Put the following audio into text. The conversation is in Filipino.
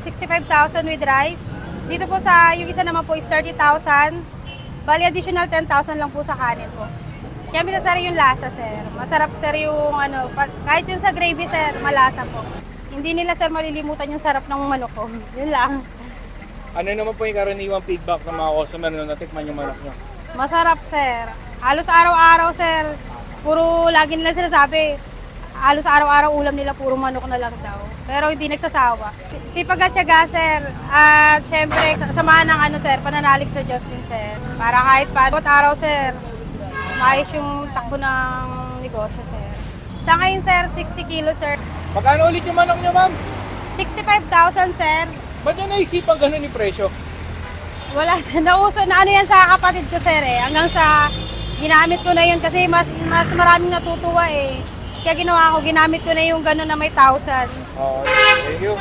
is 65,000 with rice. Dito po sa, yung isa naman po is 30,000. Bali, additional 10,000 lang po sa kanin po. Kaya sir yung lasa, sir. Masarap, sir, yung ano, kahit yung sa gravy, sir, malasa po. Hindi nila, sir, malilimutan yung sarap ng manok ko. Yun lang. Ano naman po yung karaniwang feedback ng mga customer na natikman yung manok nyo? Masarap, sir. Halos araw-araw, sir. Puro, lagi nila sinasabi, halos araw-araw ulam nila, puro manok na lang daw. Pero hindi nagsasawa. Sipag at tiyaga, sir. At syempre, samahan ng ano, sir, pananalig sa Diyos din, sir. Para kahit pa, bawat araw, sir, maayos yung takbo ng negosyo, sir. Sa ngayon, sir, 60 kilos, sir. Magkano ulit yung manok nyo, ma'am? 65,000, sir. Ba't nyo naisipan ganun yung presyo? Wala, nauso na ano yan sa kapatid ko, sir, eh. Hanggang sa ginamit ko na yun kasi mas maraming natutuwa, eh. Kaya ginawa ko, ginamit ko na yung gano'n na may 1,000. Okay, thank you.